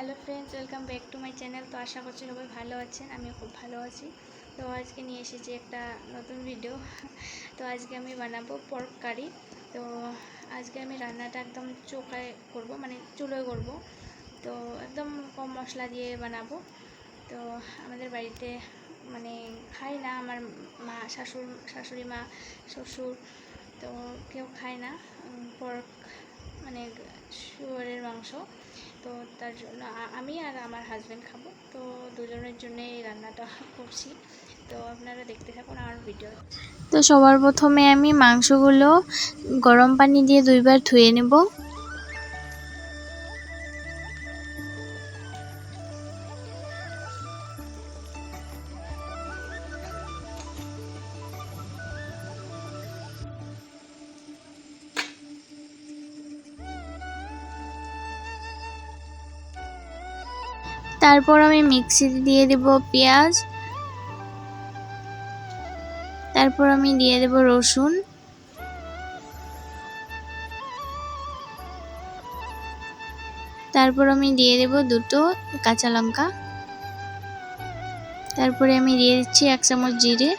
Hello friends, welcome back to my channel. তো আশা করছি সবাই ভালো আছেন, আমিও খুব ভালো আছি। তো আজকে নিয়ে এসেছি একটা নতুন ভিডিও। তো আজকে আমি বানাবো পর্ক কারি। তো আজকে আমি রান্নাটা একদম চোখায় করব, মানে চুলোয় করব। তো একদম কম মশলা দিয়ে বানাবো। তো আমাদের বাড়িতে মানে খায় না, আমার মা শাশুড়ি মা, শ্বশুর, তো কেউ খায় না পর্ক, মানে শুয়োরের মাংস। তো তার জন্য আমি আর আমার হাজব্যান্ড খাবো। তো দুজনের জন্য এই রান্নাটা করছি। তো আপনারা দেখতে থাকুন আমার ভিডিও। তো সবার প্রথমে আমি মাংসগুলো গরম পানি দিয়ে 2 বার ধুয়ে নেব। তারপর আমি মিক্সিতে দিয়ে দেব পেঁয়াজ, তারপর আমি দিয়ে দেব রসুন, তারপর আমি দিয়ে দেব 2টো কাঁচা লঙ্কা, তারপরে আমি দিয়ে দিচ্ছি 1 চামচ জিরে,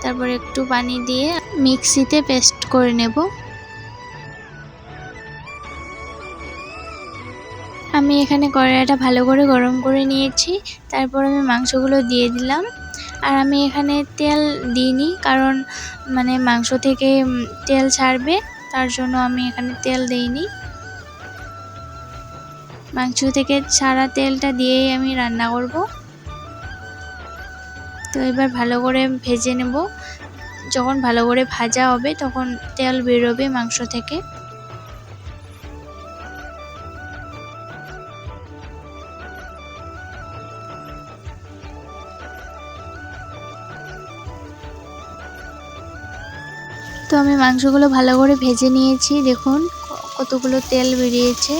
তারপর একটু পানি দিয়ে মিক্সিতে পেস্ট করে নেব। আমি এখানে কড়াইটা ভালো করে গরম করে নিয়েছি। তারপর আমি মাংসগুলো দিয়ে দিলাম। আর আমি এখানে তেল দিইনি, কারণ মানে মাংস থেকে তেল ছাড়বে, তার জন্য আমি এখানে তেল দেইনি। মাংস থেকে ছাড়া তেলটা দিয়েই আমি রান্না করব। তো এবার ভালো করে ভেজে নেব। যখন ভালো করে ভাজা হবে তখন তেল বেরোবে মাংস থেকে। তো আমি মাংসগুলো ভালো করে ভেজে নিয়েছি, দেখুন কতগুলো তেল বেরিয়েছে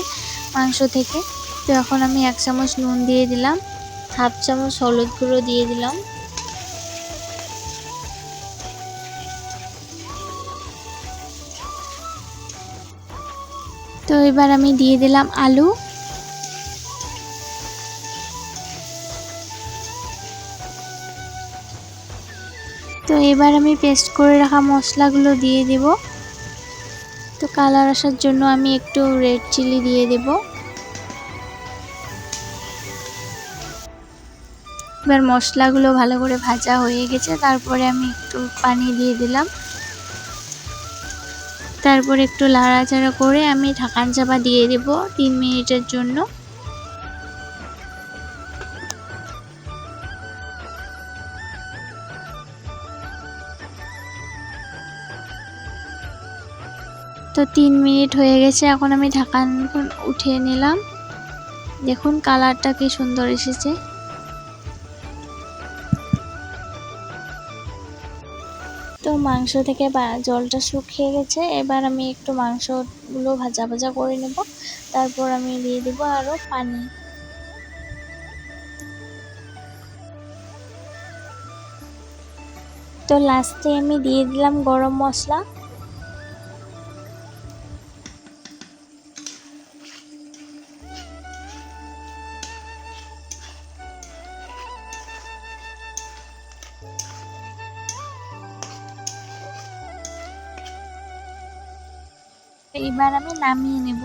মাংস থেকে। তো এখন আমি 1 চামচ নুন দিয়ে দিলাম, 1/2 চামচ হলুদ গুঁড়ো দিয়ে দিলাম, তো এবার আমি দিয়ে দিলাম আলু। তো এবার আমি পেস্ট করে রাখা মশলাগুলো দিয়ে দেব। তো কালার আসার জন্য আমি একটু রেড চিলি দিয়ে দেব। এবার মশলাগুলো ভালো করে ভাজা হয়ে গেছে, তারপরে আমি একটু পানি দিয়ে দিলাম। তারপর একটু নাড়াচাড়া করে আমি ঢাকনা চাপা দিয়ে দেব 3 মিনিটের জন্য। তো 3 মিনিট হয়ে গেছে, এখন আমি ঢাকনা উঠিয়ে নিলাম। দেখুন কালারটা কি সুন্দর এসেছে। তো মাংস থেকে জলটা শুকিয়ে গেছে। এবার আমি একটু মাংসগুলো ভাজা ভাজা করে নেব। তারপর আমি দিয়ে দেব আরও পানি। তো লাস্টে আমি দিয়ে দিলাম গরম মশলা। এবার আমি নামিয়ে নেব।